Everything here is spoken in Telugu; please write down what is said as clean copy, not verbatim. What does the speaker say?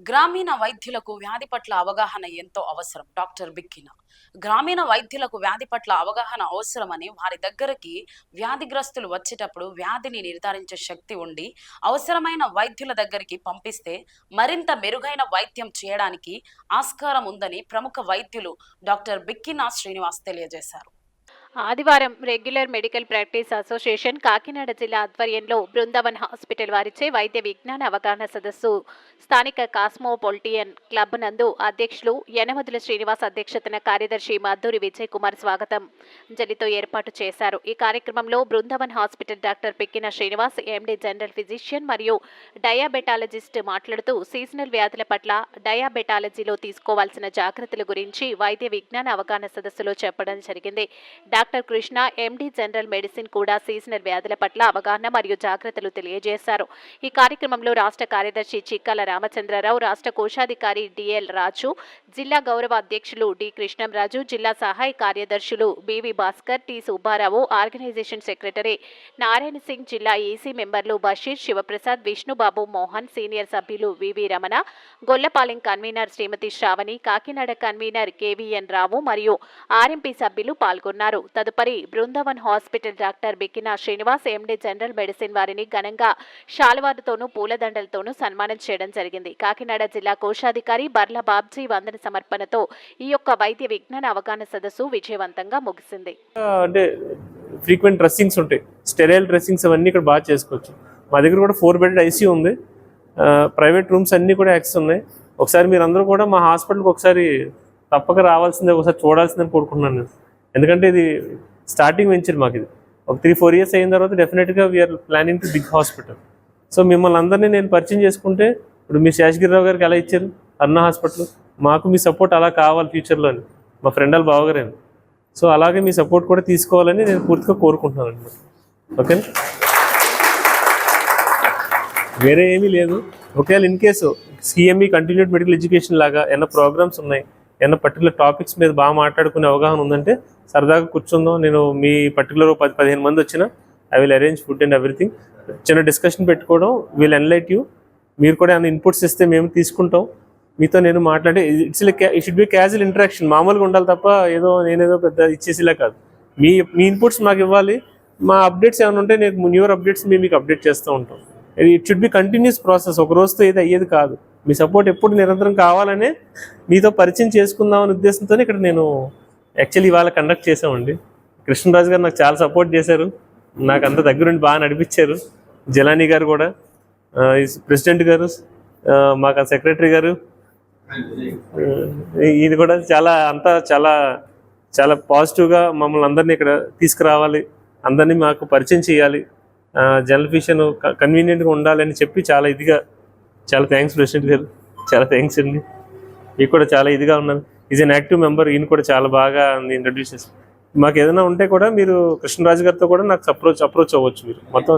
గ్రామీణ వైద్యులకు వ్యాధి పట్ల అవగాహన ఎంతో అవసరం. డాక్టర్ బిక్కిన గ్రామీణ వైద్యులకు వ్యాధి పట్ల అవగాహన అవసరమని, వారి దగ్గరికి వ్యాధిగ్రస్తులు వచ్చేటప్పుడు వ్యాధిని నిర్ధారించే శక్తి ఉండి అవసరమైన వైద్యుల దగ్గరికి పంపిస్తే మరింత మెరుగైన వైద్యం చేయడానికి ఆస్కారం ఉందని ప్రముఖ వైద్యులు డాక్టర్ బిక్కిన శ్రీనివాస్ తెలియజేశారు. ఆదివారం regular medical practice association Kakinada జిల్లా ఆధ్వర్యంలో బృందావన్ హాస్పిటల్ వారిచే వైద్య విజ్ఞాన అవగాహన సదస్సు స్థానిక కాస్మోపొలిటియన్ క్లబ్ నందు అధ్యక్షులు యనమదుల శ్రీనివాస్ అధ్యక్షతన కార్యదర్శి మద్దూరి విజయ్ కుమార్ స్వాగతం జలితో ఏర్పాటు చేశారు. ఈ కార్యక్రమంలో Brindavan hospital doctor Pikkina Srinivas, MD general physician మరియు డయాబెటాలజిస్ట్ మాట్లాడుతూ సీజనల్ వ్యాధుల పట్ల డయాబెటాలజీలో తీసుకోవాల్సిన జాగ్రత్తల గురించి వైద్య విజ్ఞాన అవగాహన సదస్సులో చెప్పడం జరిగింది. డాక్టర్ కృష్ణ, ఎండి జనరల్ మెడిసిన్ కూడా సీజనల్ వ్యాధుల పట్ల అవగాహన మరియు జాగ్రత్తలు తెలియజేశారు. ఈ కార్యక్రమంలో రాష్ట్ర కార్యదర్శి చిక్కాల రామచంద్రరావు, రాష్ట్ర కోశాధికారి డిఎల్ రాజు, జిల్లా గౌరవ అధ్యక్షులు డి కృష్ణంరాజు, జిల్లా సహాయ కార్యదర్శులు BV Bhaskar, T Subbarao, organisation secretary Narayana Singh, జిల్లా ఈసీ మెంబర్లు బషీర్, శివప్రసాద్, విష్ణుబాబు, మోహన్, సీనియర్ సభ్యులు VV Ramana, Gollapalem convener Srimathi Sravani, Kakinada convener KVN Rao మరియు ఆర్ఎంపీ సభ్యులు పాల్గొన్నారు. తదుపరి Brindavan hospital doctor Bikkina Srinivas, MD general medicine వారిని ఘనంగా శాలువాలతోనూ పూలదండలతోనూ సన్మానం చేయడం జరిగింది. కాకినాడ జిల్లా కోశాధికారి బర్ల బాబ్జీ వందన సమర్పణతో ఈ యొక్క వైద్య విజ్ఞాన అవగాహన సదస్సు విజయవంతంగా ముగిసింది. అంటే ఫ్రీక్వెంట్ డ్రెస్సింగ్స్ ఉంటాయి, స్టెరైల్ డ్రెస్సింగ్స్ అవన్నీ ఇక్కడ బాగా చేసుకోవచ్చు. మా దగ్గర కూడా 4 బెడ్ ఐసీయూ ఉంది, ప్రైవేట్ రూమ్స్ అన్నీ కూడా యాక్సెస్ ఉన్నాయి. ఒకసారి మీరు అందరూ కూడా మా హాస్పిటల్కి ఒకసారి తప్పక రావాల్సిందే, ఒకసారి చూడాల్సిందని కోరుకుంటున్నాను నేను. ఎందుకంటే ఇది స్టార్టింగ్ వెంచర్ మాకు. ఇది ఒక 3-4 ఇయర్స్ అయిన తర్వాత డెఫినెట్గా we're planning to big hospital. So మిమ్మల్ని అందరినీ నేను పరిచయం చేసుకుంటే, ఇప్పుడు మీ శేషగిరిరావు గారికి ఎలా ఇచ్చారు అన్న హాస్పిటల్, మాకు మీ సపోర్ట్ అలా కావాలి ఫ్యూచర్లో అని మా ఫ్రెండ్ వాళ్ళ బావగారేను. సో అలాగే మీ సపోర్ట్ కూడా తీసుకోవాలని నేను పూర్తిగా కోరుకుంటున్నాను అనమాట. ఓకే, వేరే ఏమీ లేదు. ఒకవేళ in case CME continued medical education లాగా ఏమైనా ప్రోగ్రామ్స్ ఉన్నాయి, ఏమైనా పర్టికులర్ టాపిక్స్ మీద బాగా మాట్లాడుకునే అవగాహన ఉందంటే సరదాగా కూర్చుందాం. నేను మీ పర్టికులర్ 10-15 మంది వచ్చినా I will arrange food and everything. చిన్న డిస్కషన్ పెట్టుకోవడం, విల్ ఎన్లైట్ యూ. మీరు కూడా ఏమైనా ఇన్పుట్స్ ఇస్తే మేము తీసుకుంటాం. మీతో నేను మాట్లాడే it should be casual interaction, మామూలుగా ఉండాలి తప్ప నేనేదో పెద్ద ఇచ్చేసిలా కాదు. మీ ఇన్పుట్స్ మాకు ఇవ్వాలి. మా అప్డేట్స్ ఏమైనా ఉంటే నేను న్యూయర్ అప్డేట్స్ మీకు అప్డేట్ చేస్తూ ఉంటాం. It should be continuous process, ఒక రోజుతో ఏది అయ్యేది కాదు. మీ సపోర్ట్ ఎప్పుడు నిరంతరం కావాలనే మీతో పరిచయం చేసుకుందామనే ఉద్దేశంతో ఇక్కడ నేను యాక్చువల్లీ ఇవాళ కండక్ట్ చేసామండి. కృష్ణరాజు గారు నాకు చాలా సపోర్ట్ చేశారు, నాకు అంత దగ్గరుండి బాగా నడిపించారు. జలానీ గారు కూడా, ప్రెసిడెంట్ గారు, మాకు సెక్రటరీ గారు, ఈయన కూడా చాలా పాజిటివ్గా మమ్మల్ని అందరినీ ఇక్కడ తీసుకురావాలి, అందరినీ మాకు పరిచయం చేయాలి, జనరల్ ఫిజిషియన్ కన్వీనియంట్గా ఉండాలని చెప్పి చాలా థ్యాంక్స్ ప్రెసిడెంట్ గారు, చాలా థ్యాంక్స్ అండి. మీకు కూడా చాలా ఇదిగా ఉన్నాను. Is an active member. ఈయన కూడా చాలా బాగా ఇంట్రడ్యూస్ చేసి మాకు ఏదైనా ఉంటే కూడా మీరు కృష్ణరాజు గారితో కూడా నాకు అప్రోచ్ అవ్వచ్చు మీరు మొత్తం.